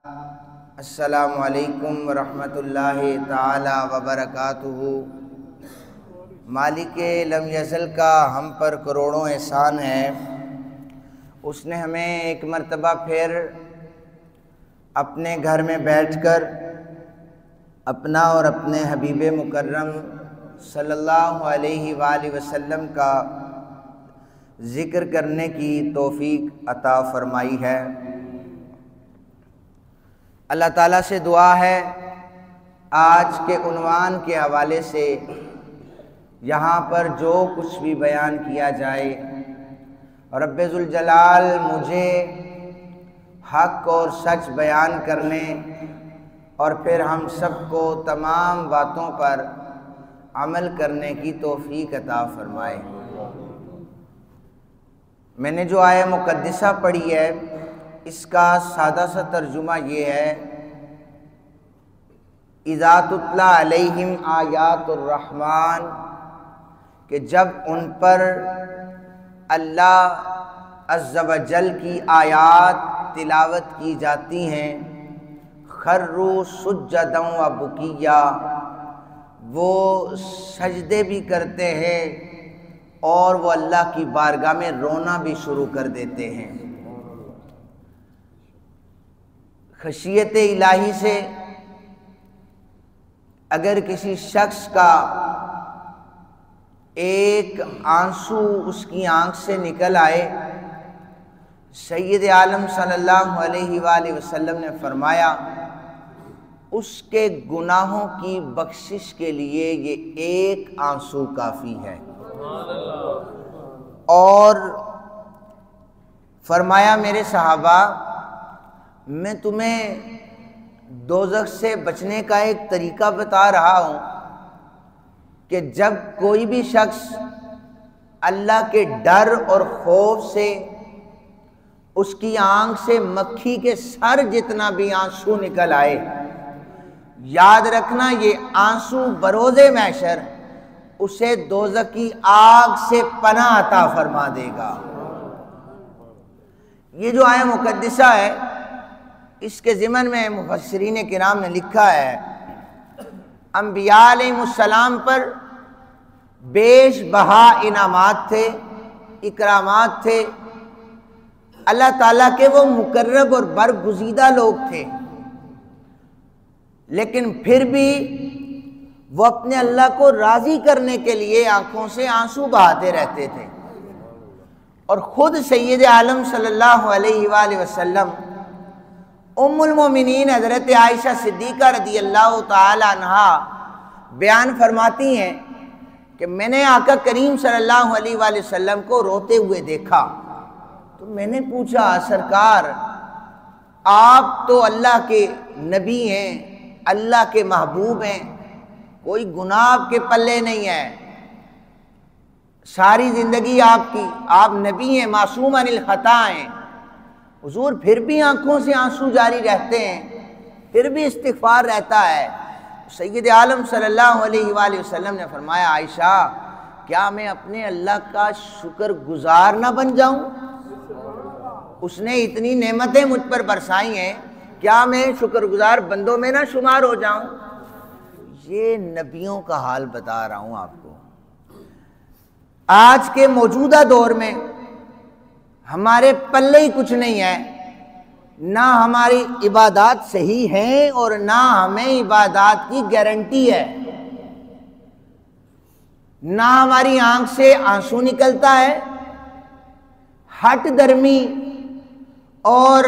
السلام علیکم ورحمۃ اللہ تعالی وبرکاتہ۔ مالک لم یزل کا ہم پر کروڑوں احسان ہے، اس نے ہمیں ایک مرتبہ پھر اپنے گھر میں بیٹھ کر اپنا اور اپنے حبیب مکرم صلی اللہ علیہ وآلہ وسلم کا ذکر کرنے کی توفیق عطا فرمائی ہے۔ اللہ تعالیٰ سے دعا ہے آج کے عنوان کے حوالے سے یہاں پر جو کچھ بھی بیان کیا جائے، رب ذوالجلال مجھے حق اور سچ بیان کرنے اور پھر ہم سب کو تمام باتوں پر عمل کرنے کی توفیق عطا فرمائے۔ میں نے جو آیہ مقدسہ پڑھی ہے اس کا سادہ سا ترجمہ یہ ہے، اذا تتلی علیہم آیات الرحمن، کہ جب ان پر اللہ عز و جل کی آیات تلاوت کی جاتی ہیں، خروا سجدا و بکیا، وہ سجدے بھی کرتے ہیں اور وہ اللہ کی بارگاہ میں رونا بھی شروع کر دیتے ہیں۔ خشیت الہی سے اگر کسی شخص کا ایک آنسو اس کی آنکھ سے نکل آئے، سید عالم صلی اللہ علیہ وآلہ وسلم نے فرمایا اس کے گناہوں کی بخشش کے لیے یہ ایک آنسو کافی ہے۔ اور فرمایا میرے صحابہ، میں تمہیں دوزخ سے بچنے کا ایک طریقہ بتا رہا ہوں کہ جب کوئی بھی شخص اللہ کے ڈر اور خوف سے اس کی آنکھ سے مکھی کے سر جتنا بھی آنسو نکل آئے، یاد رکھنا یہ آنسو بروز محشر اسے دوزخ کی آگ سے پناہ عطا فرما دے گا۔ یہ جو آیہ مقدسہ ہے اس کے ضمن میں مفسرین کرام نے لکھا ہے، انبیاء علیہ السلام پر بیش بہا انعامات تھے، اکرامات تھے، اللہ تعالیٰ کے وہ مقرب اور برگزیدہ لوگ تھے، لیکن پھر بھی وہ اپنے اللہ کو راضی کرنے کے لیے آنکھوں سے آنسو بہاتے رہتے تھے۔ اور خود سید عالم صلی اللہ علیہ وآلہ وسلم ام المومنین حضرت عائشہ صدیقہ رضی اللہ تعالی عنہا بیان فرماتی ہیں کہ میں نے آقا کریم صلی اللہ علیہ وآلہ وسلم کو روتے ہوئے دیکھا، تو میں نے پوچھا سرکار آپ تو اللہ کے نبی ہیں، اللہ کے محبوب ہیں، کوئی گناہ آپ کے پلے نہیں ہے، ساری زندگی آپ نبی ہیں، معصوم عن الخطا ہیں، حضور پھر بھی آنکھوں سے آنسو جاری رہتے ہیں، پھر بھی استغفار رہتا ہے۔ سید عالم صلی اللہ علیہ وآلہ وسلم نے فرمایا عائشہ کیا میں اپنے اللہ کا شکر گزار نہ بن جاؤں؟ اس نے اتنی نعمتیں مجھ پر برسائی ہیں، کیا میں شکر گزار بندوں میں نہ شمار ہو جاؤں؟ یہ نبیوں کا حال بتا رہا ہوں آپ کو۔ آج کے موجودہ دور میں ہمارے پلے ہی کچھ نہیں ہے، نہ ہماری عبادات صحیح ہیں اور نہ ہمیں عبادات کی گارنٹی ہے، نہ ہماری آنکھ سے آنسو نکلتا ہے، ہٹ درمی اور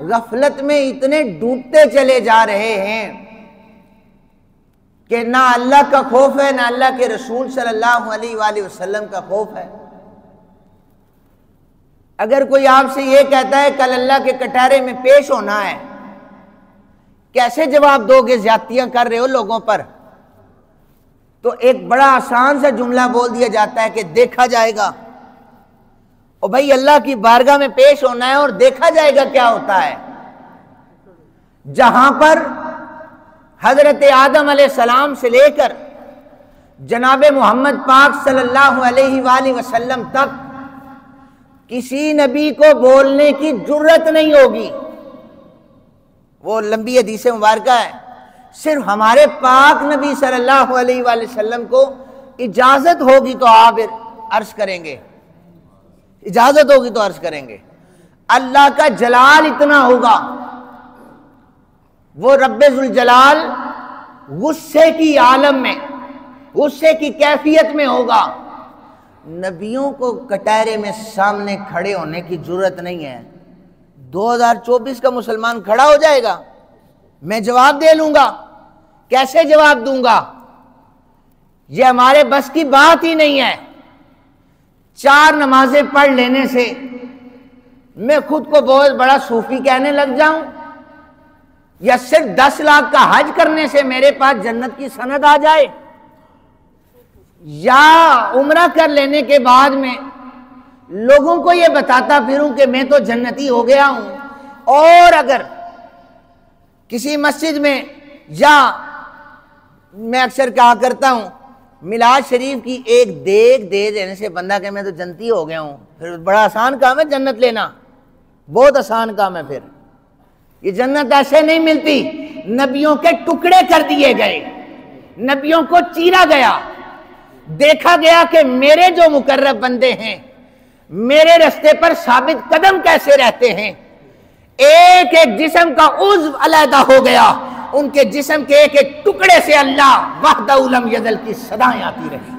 غفلت میں اتنے ڈوبتے چلے جا رہے ہیں کہ نہ اللہ کا خوف ہے، نہ اللہ کے رسول صلی اللہ علیہ وآلہ وسلم کا خوف ہے۔ اگر کوئی آپ سے یہ کہتا ہے کل اللہ کے کٹہرے میں پیش ہونا ہے، کیسے جواب دو گے؟ زیادتیاں کر رہے ہو لوگوں پر، تو ایک بڑا آسان سا جملہ بول دیا جاتا ہے کہ دیکھا جائے گا۔ اور بھائی اللہ کی بارگاہ میں پیش ہونا ہے اور دیکھا جائے گا کیا ہوتا ہے؟ جہاں پر حضرت آدم علیہ السلام سے لے کر جناب محمد پاک صلی اللہ علیہ وآلہ وسلم تک کسی نبی کو بولنے کی جرت نہیں ہوگی، وہ لمبی حدیث مبارکہ ہے، صرف ہمارے پاک نبی صلی اللہ علیہ وآلہ وسلم کو اجازت ہوگی تو آپ عرض کریں گے، اجازت ہوگی تو عرض کریں گے۔ اللہ کا جلال اتنا ہوگا، وہ رب ذوالجلال غصے کی عالم میں، غصے کی کیفیت میں ہوگا، نبیوں کو کٹہرے میں سامنے کھڑے ہونے کی ضرورت نہیں ہے۔ 2024 کا مسلمان کھڑا ہو جائے گا، میں جواب دے لوں گا، کیسے جواب دوں گا؟ یہ ہمارے بس کی بات ہی نہیں ہے۔ 4 نمازیں پڑھ لینے سے میں خود کو بہت بڑا صوفی کہنے لگ جاؤں، یا صرف 10 لاکھ کا حج کرنے سے میرے پاس جنت کی سند آ جائے، یا عمرہ کر لینے کے بعد میں لوگوں کو یہ بتاتا پھروں کہ میں تو جنتی ہو گیا ہوں۔ اور اگر کسی مسجد میں، یا میں اکثر کہا کرتا ہوں، میلاد شریف کی ایک دیگ دے دینے سے بندہ کہ میں تو جنتی ہو گیا ہوں، پھر بڑا آسان کام ہے جنت لینا، بہت آسان کام ہے۔ پھر یہ جنت ایسے نہیں ملتی، نبیوں کے ٹکڑے کر دیے گئے، نبیوں کو چیرا گیا، دیکھا گیا کہ میرے جو مقرب بندے ہیں میرے رستے پر ثابت قدم کیسے رہتے ہیں۔ ایک ایک جسم کا عضو علیحدہ ہو گیا، ان کے جسم کے ایک ایک ٹکڑے سے اللہ وحدہ لم یزل کی صدائیں آتی رہی۔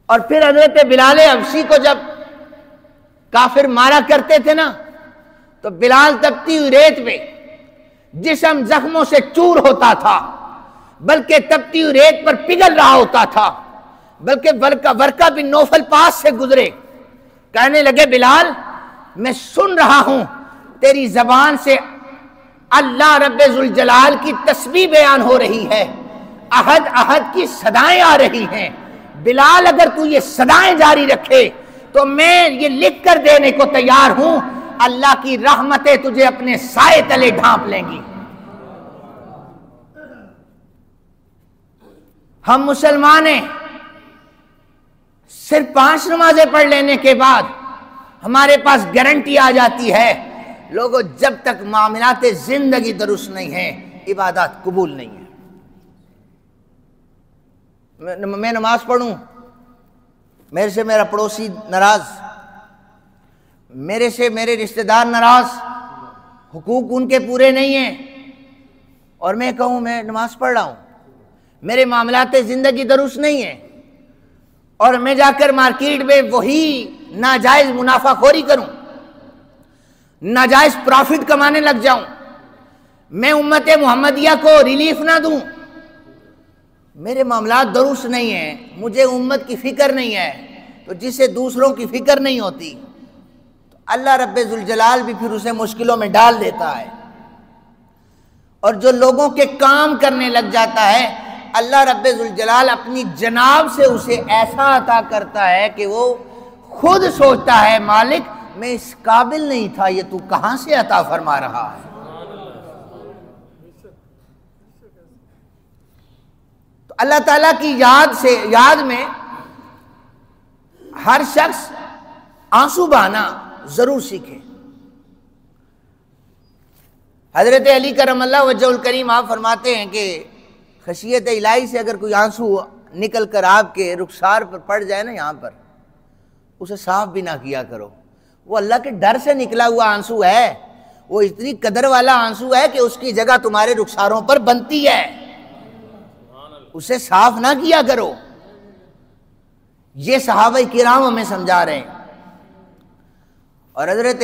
اور پھر حضرت بلال حبشی کو جب کافر مارا کرتے تھے نا، تو بلال تپتی ہوئی ریت پہ جسم زخموں سے چور ہوتا تھا، بلکہ تپتی ہوئی ریت پر پگھل رہا ہوتا تھا، بلکہ ورقہ بن نوفل پاس سے گزرے، کہنے لگے بلال میں سن رہا ہوں تیری زبان سے اللہ رب ذوالجلال کی تسبیح بیان ہو رہی ہے، احد احد کی صدائیں آ رہی ہیں، بلال اگر تو یہ صدائیں جاری رکھے تو میں یہ لکھ کر دینے کو تیار ہوں، اللہ کی رحمتیں تجھے اپنے سائے تلے ڈھانپ لیں گی۔ ہم مسلمان ہیں، صرف 5 نمازیں پڑھ لینے کے بعد ہمارے پاس گارنٹی آ جاتی ہے، لوگوں جب تک معاملات زندگی درست نہیں ہیں عبادات قبول نہیں ہیں۔ میں نماز پڑھوں، میرے سے میرا پڑوسی ناراض، میرے سے میرے رشتہ دار ناراض، حقوق ان کے پورے نہیں ہیں، اور میں کہوں میں نماز پڑھ رہا ہوں، میرے معاملات زندگی درست نہیں ہیں، اور میں جا کر مارکیٹ میں وہی ناجائز منافع خوری کروں، ناجائز پروفٹ کمانے لگ جاؤں، میں امت محمدیہ کو ریلیف نہ دوں، میرے معاملات درست نہیں ہیں، مجھے امت کی فکر نہیں ہے، تو جسے دوسروں کی فکر نہیں ہوتی تو اللہ رب ذوالجلال بھی پھر اسے مشکلوں میں ڈال دیتا ہے، اور جو لوگوں کے کام کرنے لگ جاتا ہے اللہ رب ذوالجلال اپنی جناب سے اسے ایسا عطا کرتا ہے کہ وہ خود سوچتا ہے مالک میں اس قابل نہیں تھا، یہ تو کہاں سے عطا فرما رہا ہے۔ تو اللہ تعالیٰ کی یاد میں ہر شخص آنسو بہانا ضرور سیکھے۔ حضرت علی کرم اللہ وجہ الکریم آپ فرماتے ہیں کہ خشیت الہی سے اگر کوئی آنسو نکل کر آپ کے رخسار پر پڑ جائے نا، یہاں پر اسے صاف بھی نہ کیا کرو، وہ اللہ کے ڈر سے نکلا ہوا آنسو ہے، وہ اتنی قدر والا آنسو ہے کہ اس کی جگہ تمہارے رخساروں پر بنتی ہے، اسے صاف نہ کیا کرو۔ یہ صحابہ کرام ہمیں سمجھا رہے ہیں۔ اور حضرت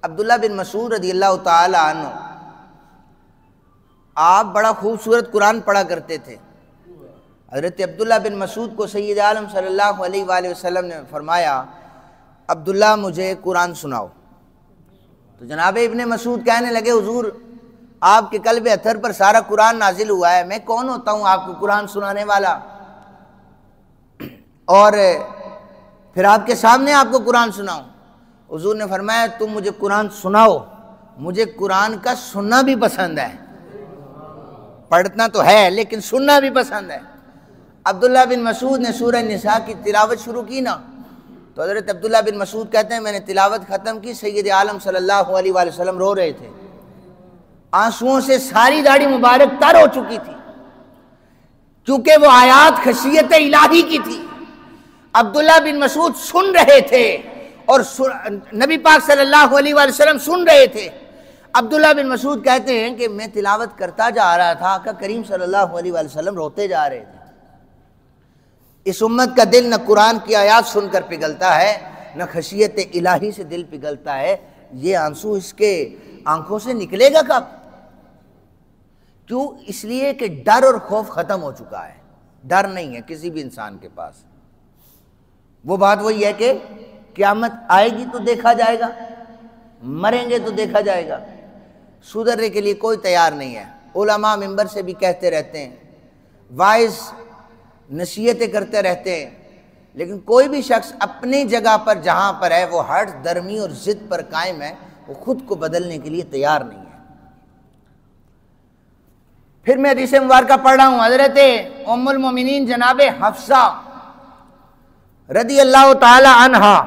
عبداللہ بن مسعود رضی اللہ تعالی عنہ، آپ بڑا خوبصورت قرآن پڑھا کرتے تھے۔ حضرت عبداللہ بن مسعود کو سید عالم صلی اللہ علیہ وآلہ وسلم نے فرمایا عبداللہ مجھے قرآن سناؤ، تو جناب ابن مسعود کہنے لگے حضور آپ کے قلب اطہر پر سارا قرآن نازل ہوا ہے، میں کون ہوتا ہوں آپ کو قرآن سنانے والا، اور پھر آپ کے سامنے آپ کو قرآن سناؤں۔ حضور نے فرمایا تم مجھے قرآن سناؤ، مجھے قرآن کا سننا بھی پسند ہے، پڑھنا تو ہے لیکن سننا بھی پسند ہے۔ عبداللہ بن مسعود نے سورہ نساء کی تلاوت شروع کی نا، تو تو حضرت عبداللہ بن مسعود کہتے ہیں میں نے تلاوت ختم کی، سید عالم صلی اللہ علیہ وآلہ وسلم رو رہے تھے، آنسوؤں سے ساری داڑھی مبارک تر ہو چکی تھی، کیونکہ وہ آیات خشیت الہی کی تھی۔ عبداللہ بن مسعود سن رہے تھے اور نبی پاک صلی اللہ علیہ وآلہ وسلم سن رہے تھے۔ عبداللہ بن مسعود کہتے ہیں کہ میں تلاوت کرتا جا رہا تھا، آقا کریم صلی اللہ علیہ وآلہ وسلم روتے جا رہے تھے۔ اس امت کا دل نہ قرآن کی آیات سن کر پگھلتا ہے، نہ خشیت الہی سے دل پگھلتا ہے، یہ آنسو اس کے آنکھوں سے نکلے گا کب؟ کیوں؟ اس لیے کہ ڈر اور خوف ختم ہو چکا ہے، ڈر نہیں ہے کسی بھی انسان کے پاس۔ وہ بات وہی ہے کہ قیامت آئے گی تو دیکھا جائے گا، مریں گے تو دیکھا جائے گا، سدھرنے کے لیے کوئی تیار نہیں ہے۔ علماء منبر سے بھی کہتے رہتے ہیں، وائز نصیحتیں کرتے رہتے ہیں، لیکن کوئی بھی شخص اپنی جگہ پر جہاں پر ہے وہ ہٹ درمی اور ضد پر قائم ہے، وہ خود کو بدلنے کے لیے تیار نہیں ہے۔ پھر میں حدیث مبارکہ پڑھ رہا ہوں، حضرت ام المومنین جناب حفصہ رضی اللہ تعالی عنہا،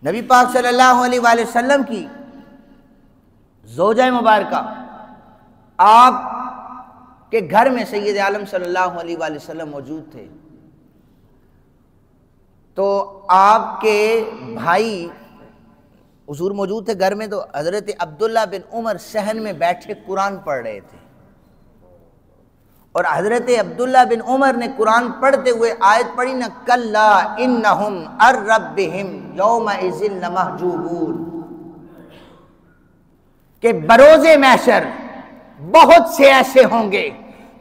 نبی پاک صلی اللہ علیہ وآلہ وسلم کی زوجہ مبارکہ، آپ کے گھر میں سید عالم صلی اللہ علیہ وآلہ وسلم موجود تھے، تو آپ کے بھائی حضور موجود تھے گھر میں، تو حضرت عبداللہ بن عمر صحن میں بیٹھے قرآن پڑھ رہے تھے، اور حضرت عبداللہ بن عمر نے قرآن پڑھتے ہوئے آیت پڑھی نا، کلا انہم عن ربہم یومئذ لمحجوبون، کہ بروز محشر بہت سے ایسے ہوں گے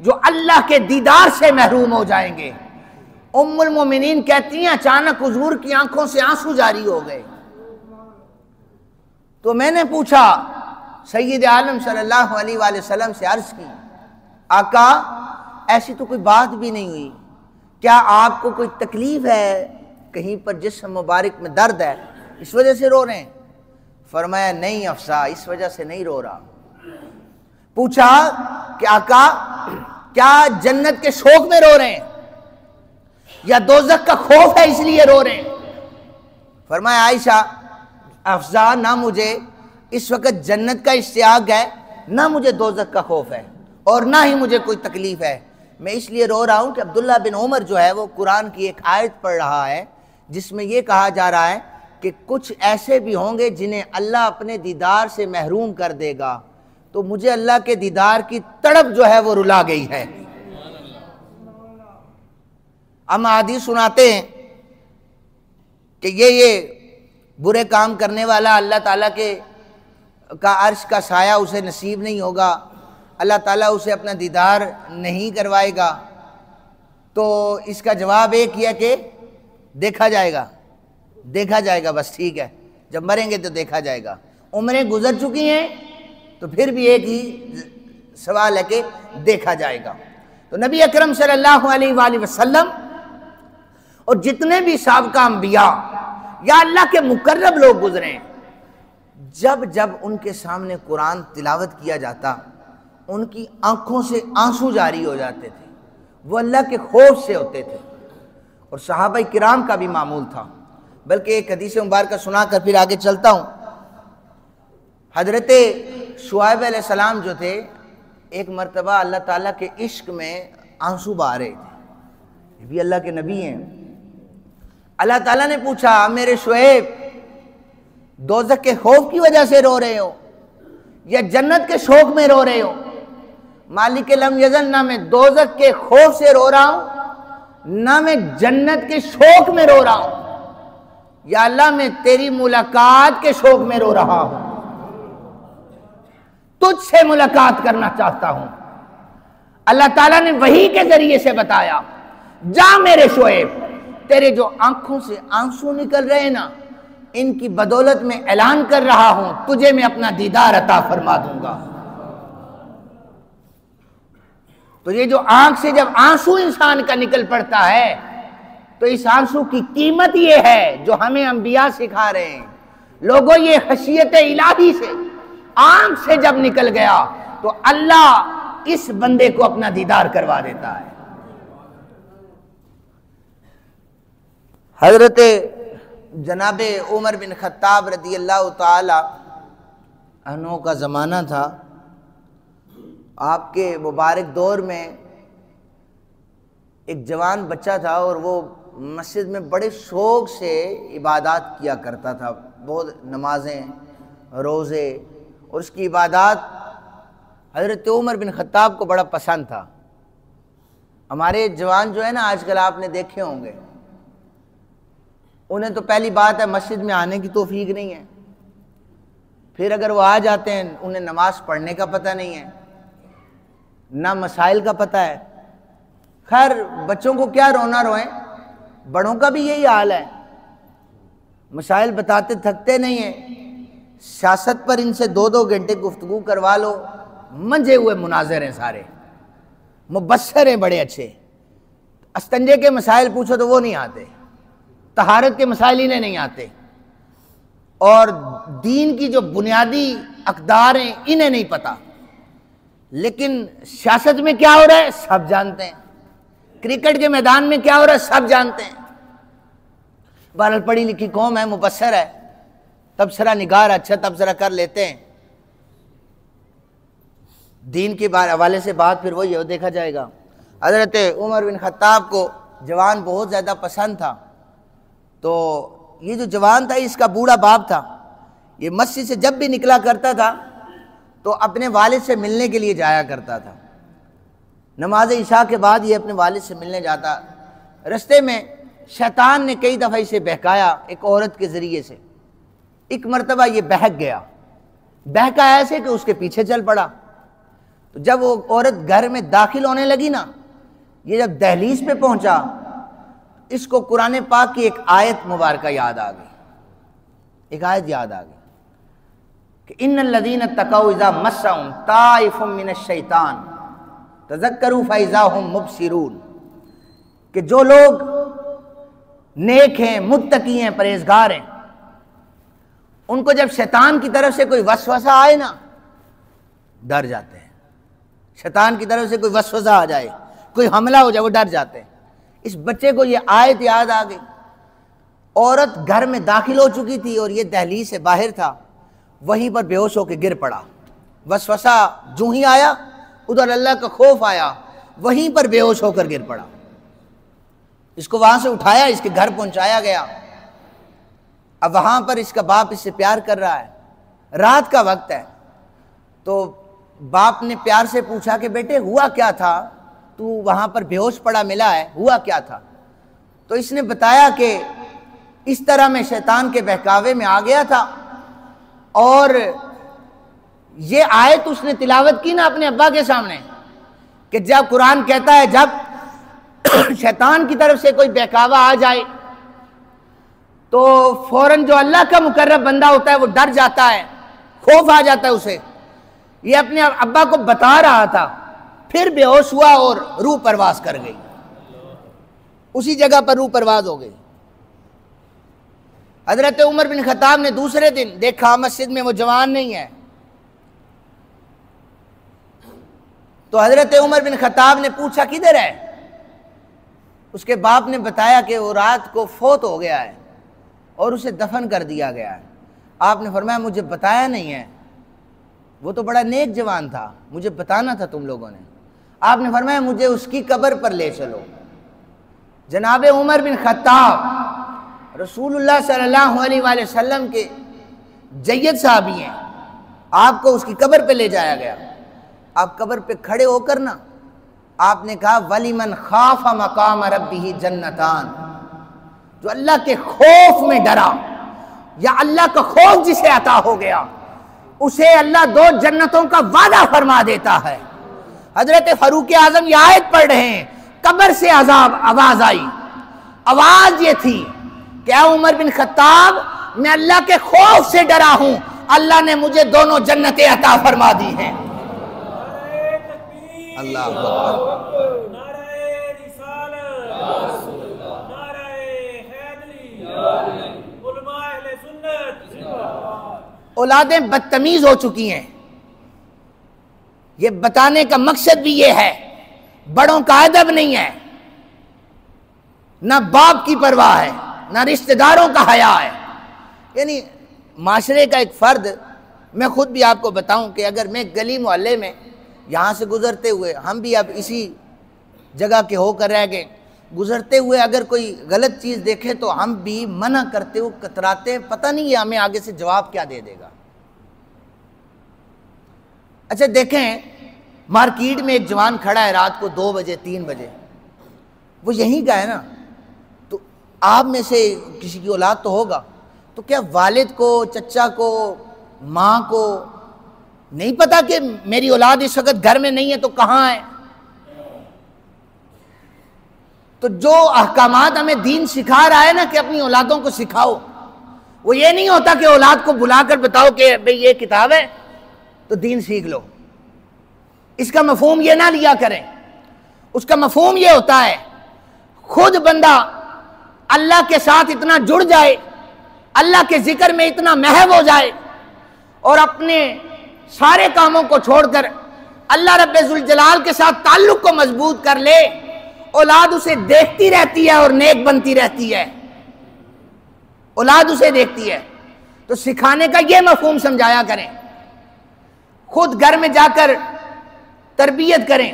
جو اللہ کے دیدار سے محروم ہو جائیں گے۔ ام المومنین کہتی ہیں اچانک حضور کی آنکھوں سے آنسو جاری ہو گئے، تو میں نے پوچھا سید عالم صلی اللہ علیہ وآلہ وسلم سے، عرض کی آقا ایسی تو کوئی بات بھی نہیں ہوئی، کیا آپ کو کوئی تکلیف ہے، کہیں پر جسم مبارک میں درد ہے، اس وجہ سے رو رہے ہیں؟ فرمایا نہیں حفصہ، اس وجہ سے نہیں رو رہا۔ پوچھا کہ آقا کیا جنت کے شوق میں رو رہے ہیں یا دوزخ کا خوف ہے اس لیے رو رہے ہیں؟ فرمایا عائشہ حفصہ، نہ مجھے اس وقت جنت کا اشتیاق ہے، نہ مجھے دوزخ کا خوف ہے، اور نہ ہی مجھے کوئی تکلیف ہے، میں اس لیے رو رہا ہوں کہ عبداللہ بن عمر جو ہے وہ قرآن کی ایک آیت پڑھ رہا ہے جس میں یہ کہا جا رہا ہے کہ کچھ ایسے بھی ہوں گے جنہیں اللہ اپنے دیدار سے محروم کر دے گا، تو مجھے اللہ کے دیدار کی تڑپ جو ہے وہ رلا گئی ہے۔ ہم حدیث سناتے ہیں کہ یہ برے کام کرنے والا اللہ تعالیٰ کا عرش کا سایہ اسے نصیب نہیں ہوگا، اللہ تعالیٰ اسے اپنا دیدار نہیں کروائے گا، تو اس کا جواب ایک ہی ہے کہ دیکھا جائے گا، دیکھا جائے گا، بس ٹھیک ہے، جب مریں گے تو دیکھا جائے گا۔ عمریں گزر چکی ہیں تو پھر بھی ایک ہی سوال ہے کہ دیکھا جائے گا۔ تو نبی اکرم صلی اللہ علیہ وآلہ وسلم اور جتنے بھی سابقہ انبیاء یا اللہ کے مقرب لوگ گزرے ہیں، جب جب ان کے سامنے قرآن تلاوت کیا جاتا ان کی آنکھوں سے آنسو جاری ہو جاتے تھے، وہ اللہ کے خوف سے ہوتے تھے، اور صحابہ کرام کا بھی معمول تھا۔ بلکہ ایک حدیث مبارکہ سنا کر پھر آگے چلتا ہوں۔ حضرت شعیب علیہ السلام جو تھے، ایک مرتبہ اللہ تعالیٰ کے عشق میں آنسو بہا رہے تھے، یہ بھی اللہ کے نبی ہیں۔ اللہ تعالیٰ نے پوچھا میرے شعیب دوزخ کے خوف کی وجہ سے رو رہے ہو یا جنت کے شوق میں رو رہے ہو؟ مالک لم یزل، نہ میں دوزخ کے خوف سے رو رہا ہوں نہ میں جنت کے شوق میں رو رہا ہوں، یا اللہ میں تیری ملاقات کے شوق میں رو رہا ہوں، تجھ سے ملاقات کرنا چاہتا ہوں۔ اللہ تعالیٰ نے وحی کے ذریعے سے بتایا، جا میرے شعیب، تیرے جو آنکھوں سے آنسو نکل رہے نا، ان کی بدولت میں اعلان کر رہا ہوں تجھے میں اپنا دیدار عطا فرما دوں گا۔ تو یہ جو آنکھ سے جب آنسو انسان کا نکل پڑتا ہے تو اس آنسو کی قیمت یہ ہے جو ہمیں انبیاء سکھا رہے ہیں۔ لوگوں یہ خشیت الہی سے آنکھ سے جب نکل گیا تو اللہ اس بندے کو اپنا دیدار کروا دیتا ہے۔ حضرت جناب عمر بن خطاب رضی اللہ تعالی عنہ کا زمانہ تھا. آپ کے مبارک دور میں ایک جوان بچہ تھا اور وہ مسجد میں بڑے شوق سے عبادات کیا کرتا تھا. بہت نمازیں، روزے اور اس کی عبادات حضرت عمر بن خطاب کو بڑا پسند تھا. ہمارے جوان جو ہے نا آج کل آپ نے دیکھے ہوں گے، انہیں تو پہلی بات ہے مسجد میں آنے کی توفیق نہیں ہے. پھر اگر وہ آ جاتے ہیں انہیں نماز پڑھنے کا پتہ نہیں ہے، نہ مسائل کا پتہ ہے. خیر بچوں کو کیا رونا روئیں، بڑوں کا بھی یہی حال ہے. مسائل بتاتے تھکتے نہیں ہیں. سیاست پر ان سے 2-2 گھنٹے گفتگو کروا لو، منجے ہوئے مناظر ہیں، سارے مبصر ہیں بڑے اچھے. استنجے کے مسائل پوچھو تو وہ نہیں آتے، طہارت کے مسائل انہیں نہیں آتے، اور دین کی جو بنیادی اقدار ہیں انہیں نہیں پتہ. لیکن سیاست میں کیا ہو رہا ہے سب جانتے ہیں، کرکٹ کے میدان میں کیا ہو رہا ہے سب جانتے ہیں. بہرحال پڑھی لکھی قوم ہے، مبصر ہے، تبصرہ نگار اچھا تبصرہ کر لیتے ہیں. دین کے حوالے سے بات پھر وہی دیکھا جائے گا. حضرت عمر بن خطاب کو جوان بہت زیادہ پسند تھا. تو یہ جو جوان تھا اس کا بوڑھا باپ تھا، یہ مسجد سے جب بھی نکلا کرتا تھا تو اپنے والد سے ملنے کے لیے جایا کرتا تھا. نماز عشاء کے بعد یہ اپنے والد سے ملنے جاتا. رستے میں شیطان نے کئی دفعہ اسے بہکایا ایک عورت کے ذریعے سے. ایک مرتبہ یہ بہک گیا، بہکا ایسے کہ اس کے پیچھے چل پڑا. تو جب وہ عورت گھر میں داخل ہونے لگی نا، یہ جب دہلیز پہ پہنچا اس کو قرآن پاک کی ایک آیت مبارکہ یاد آ گئی. ایک آیت یاد آ گئی کہ ان الذین اتقوا اذا مسهم طائف من الشیطان تذکروا فاذا هم مبصرون، کہ جو لوگ نیک ہیں، متقی ہیں، پرہیزگار ہیں، ان کو جب شیطان کی طرف سے کوئی وسوسہ آئے نا ڈر جاتے ہیں. شیطان کی طرف سے کوئی وسوسہ آ جائے، کوئی حملہ ہو جائے، وہ ڈر جاتے ہیں. اس بچے کو یہ آیت یاد آ گئی. عورت گھر میں داخل ہو چکی تھی اور یہ دہلیز سے باہر تھا، وہیں پر بے ہوش ہو کے گر پڑا. وسوسہ جو ہی آیا، ادھر اللہ کا خوف آیا، وہیں پر بے ہوش ہو کر گر پڑا. اس کو وہاں سے اٹھایا، اس کے گھر پہنچایا گیا. اب وہاں پر اس کا باپ اس سے پیار کر رہا ہے، رات کا وقت ہے. تو باپ نے پیار سے پوچھا کہ بیٹے ہوا کیا تھا، تو وہاں پر بے ہوش پڑا ملا ہے، ہوا کیا تھا؟ تو اس نے بتایا کہ اس طرح میں شیطان کے بہکاوے میں آ گیا تھا. اور یہ آیت اس نے تلاوت کی نا اپنے ابا کے سامنے کہ جب قرآن کہتا ہے جب شیطان کی طرف سے کوئی بہکاوا آ جائے تو فوراً جو اللہ کا مقرب بندہ ہوتا ہے وہ ڈر جاتا ہے، خوف آ جاتا ہے اسے. یہ اپنے ابا کو بتا رہا تھا، پھر بے ہوش ہوا اور روح پرواز کر گئی، اسی جگہ پر روح پرواز ہو گئی. حضرت عمر بن خطاب نے دوسرے دن دیکھا مسجد میں وہ جوان نہیں ہے. تو حضرت عمر بن خطاب نے پوچھا کدھر ہے؟ اس کے باپ نے بتایا کہ وہ رات کو فوت ہو گیا ہے اور اسے دفن کر دیا گیا ہے. آپ نے فرمایا مجھے بتایا نہیں ہے، وہ تو بڑا نیک جوان تھا، مجھے بتانا تھا تم لوگوں نے. آپ نے فرمایا مجھے اس کی قبر پر لے چلو. جناب عمر بن خطاب رسول اللہ صلی اللہ علیہ وآلہ وسلم کے جید صحابی ہیں، آپ کو اس کی قبر پہ لے جایا گیا. آپ قبر پہ کھڑے ہو کر نا آپ نے کہا وَلِمَنْ خَافَ مَقَامَ رَبِّهِ جَنَّتَانِ، جو اللہ کے خوف میں ڈرا یا اللہ کا خوف جسے عطا ہو گیا اسے اللہ 2 جنتوں کا وعدہ فرما دیتا ہے. حضرت فاروق اعظم یہ آیت پڑھ رہے ہیں، قبر سے آواز آئی. آواز یہ تھی کہ اے عمر بن خطاب میں اللہ کے خوف سے ڈرا ہوں، اللہ نے مجھے 2 جنتیں عطا فرما دی ہیں. اللہ اکبر. اولادیں بدتمیز ہو چکی ہیں. یہ بتانے کا مقصد بھی یہ ہے بڑوں کا ادب نہیں ہے، نہ باپ کی پرواہ ہے، نہ رشتہ داروں کا حیا ہے۔ یعنی معاشرے کا ایک فرد، میں خود بھی آپ کو بتاؤں کہ اگر میں گلی محلے میں یہاں سے گزرتے ہوئے، ہم بھی اب اسی جگہ کے ہو کر رہ گئے، گزرتے ہوئے اگر کوئی غلط چیز دیکھے تو ہم بھی منع کرتے ہوئے کتراتے ہیں، پتہ نہیں ہے ہمیں آگے سے جواب کیا دے دے گا۔ اچھا دیکھیں، مارکیٹ میں ایک جوان کھڑا ہے رات کو 2 بجے 3 بجے، وہ یہیں کا ہے نا، تو آپ میں سے کسی کی اولاد تو ہوگا، تو کیا والد کو، چچا کو، ماں کو نہیں پتا کہ میری اولاد اس وقت گھر میں نہیں ہے تو کہاں ہے؟ تو جو احکامات ہمیں دین سکھا رہا ہے نا کہ اپنی اولادوں کو سکھاؤ، وہ یہ نہیں ہوتا کہ اولاد کو بلا کر بتاؤ کہ بھئی یہ کتاب ہے تو دین سیکھ لو، اس کا مفہوم یہ نہ لیا کریں۔ اس کا مفہوم یہ ہوتا ہے خود بندہ اللہ کے ساتھ اتنا جڑ جائے، اللہ کے ذکر میں اتنا محو ہو جائے اور اپنے سارے کاموں کو چھوڑ کر اللہ رب ذوالجلال کے ساتھ تعلق کو مضبوط کر لے، اولاد اسے دیکھتی رہتی ہے اور نیک بنتی رہتی ہے، اولاد اسے دیکھتی ہے۔ تو سکھانے کا یہ مفہوم سمجھایا کریں، خود گھر میں جا کر تربیت کریں۔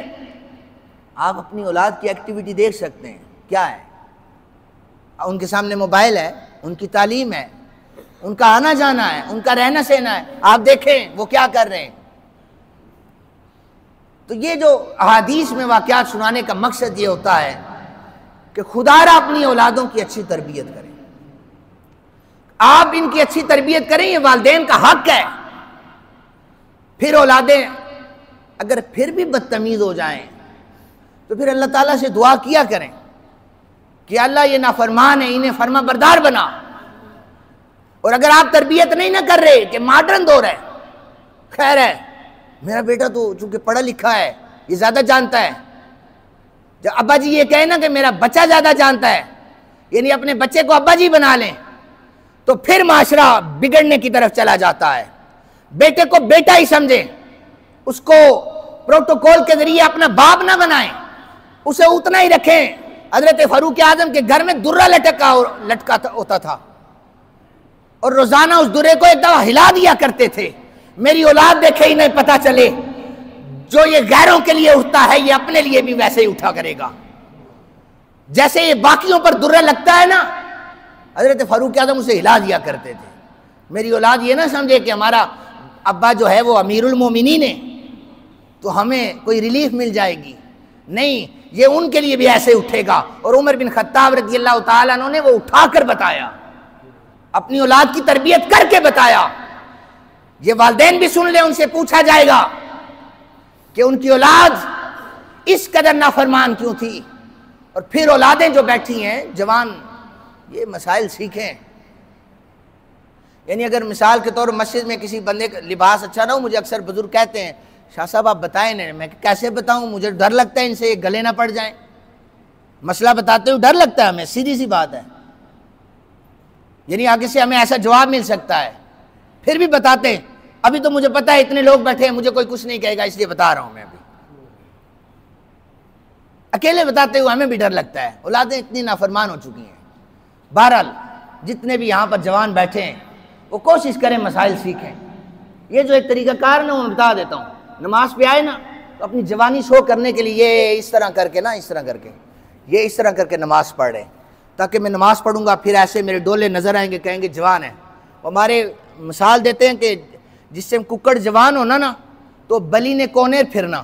آپ اپنی اولاد کی ایکٹیویٹی دیکھ سکتے ہیں کیا ہے، ان کے سامنے موبائل ہے، ان کی تعلیم ہے، ان کا آنا جانا ہے، ان کا رہنا سہنا ہے، آپ دیکھیں وہ کیا کر رہے ہیں۔ تو یہ جو احادیث میں واقعات سنانے کا مقصد یہ ہوتا ہے کہ خدا را اپنی اولادوں کی اچھی تربیت کریں، آپ ان کی اچھی تربیت کریں، یہ والدین کا حق ہے۔ پھر اولادیں اگر پھر بھی بدتمیز ہو جائیں تو پھر اللہ تعالیٰ سے دعا کیا کریں کہ اللہ یہ نافرمان ہے، انہیں فرما بردار بنا۔ اور اگر آپ تربیت نہیں نہ کر رہے کہ ماڈرن دور ہے، خیر ہے، میرا بیٹا تو چونکہ پڑھا لکھا ہے یہ زیادہ جانتا ہے، جب ابا جی یہ کہیں نا کہ میرا بچہ زیادہ جانتا ہے، یعنی اپنے بچے کو ابا جی بنا لیں، تو پھر معاشرہ بگڑنے کی طرف چلا جاتا ہے۔ بیٹے کو بیٹا ہی سمجھیں، اس کو پروٹوکول کے ذریعے اپنا باپ نہ بنائیں، اسے اتنا ہی رکھیں۔ حضرت فاروق اعظم کے گھر میں درہ لٹکا ہوتا تھا اور روزانہ اس درے کو ایک دفعہ ہلا دیا کرتے تھے، میری اولاد دیکھے ہی نہیں پتا چلے، جو یہ غیروں کے لیے اٹھتا ہے یہ اپنے لیے بھی ویسے ہی اٹھا کرے گا، جیسے یہ باقیوں پر درہ لگتا ہے نا۔ حضرت فاروق اعظم اسے ہلا دیا کرتے تھے۔ میری اولاد یہ نہ سمجھے کہ ہمارا ابا جو ہے وہ امیر المومنین ہے تو ہمیں کوئی ریلیف مل جائے گی، نہیں، یہ ان کے لیے بھی ایسے اٹھے گا۔ اور عمر بن خطاب رضی اللہ تعالیٰ عنہ نے وہ اٹھا کر بتایا، اپنی اولاد کی تربیت کر کے بتایا۔ یہ والدین بھی سن لیں، ان سے پوچھا جائے گا کہ ان کی اولاد اس قدر نافرمان کیوں تھی، اور پھر اولادیں جو بیٹھی ہیں جوان یہ مسائل سیکھیں۔ یعنی اگر مثال کے طور مسجد میں کسی بندے کا لباس اچھا نہ ہو، مجھے اکثر بزرگ کہتے ہیں شاہ صاحب آپ بتائیں نا، میں کیسے بتاؤں، مجھے ڈر لگتا ہے ان سے یہ گلے نہ پڑ جائیں، مسئلہ بتاتے ہوئے ڈر لگتا ہے ہمیں، سیدھی سی بات ہے، یعنی آگے سے ہمیں ایسا جواب مل سکتا ہے، پھر بھی بتاتے ہیں۔ ابھی تو مجھے پتا ہے اتنے لوگ بیٹھے ہیں، مجھے کوئی کچھ نہیں کہے گا، اس لیے بتا رہا ہوں میں ابھی۔ اکیلے بتاتے ہوئے ہمیں بھی ڈر لگتا ہے، اولادیں اتنی نافرمان ہو چکی ہیں۔ بہرحال جتنے بھی یہاں پر جوان بیٹھے ہیں وہ کوشش کریں مسائل سیکھیں۔ یہ جو ایک طریقہ کار نا میں بتا دیتا ہوں، نماز پہ آئے نا تو اپنی جوانی شو کرنے کے لیے یہ اس طرح کر کے نا، اس طرح کر کے، یہ اس طرح کر کے نماز پڑھ رہے ہیں، تاکہ میں نماز پڑھوں گا پھر ایسے میرے ڈولے نظر آئیں گے، کہیں گے جوان ہے۔ ہمارے مثال دیتے ہیں کہ جس سے ککڑ جوان ہونا نا تو بلی نے کونے پھرنا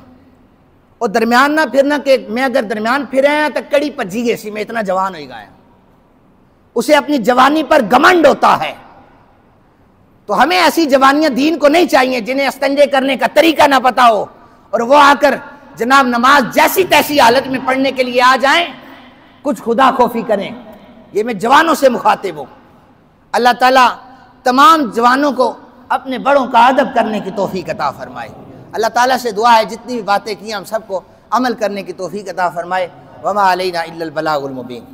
اور درمیان نہ پھرنا، کہ میں اگر درمیان پھرے ہیں تو کڑی پجی گے سی میں اتنا جوان ہوئی گا ہے، اسے اپنی جوانی پر گمنڈ ہوتا ہے۔ تو ہمیں ایسی جوانیاں دین کو نہیں چاہیے جنہیں استنجے کرنے کا طریقہ نہ پتا ہو اور وہ آ کر جناب نماز جیسی تیسی حالت میں پڑھنے کے لیے آ جائیں، کچھ خدا خوفی کریں۔ یہ میں جوانوں سے مخاطب ہوں۔ اللہ تعالیٰ تمام جوانوں کو اپنے بڑوں کا ادب کرنے کی توفیق عطا فرمائے۔ اللہ تعالیٰ سے دعا ہے جتنی بھی باتیں کی ہم سب کو عمل کرنے کی توفیق عطا فرمائے۔ وما علینا الا البلاغ المبین۔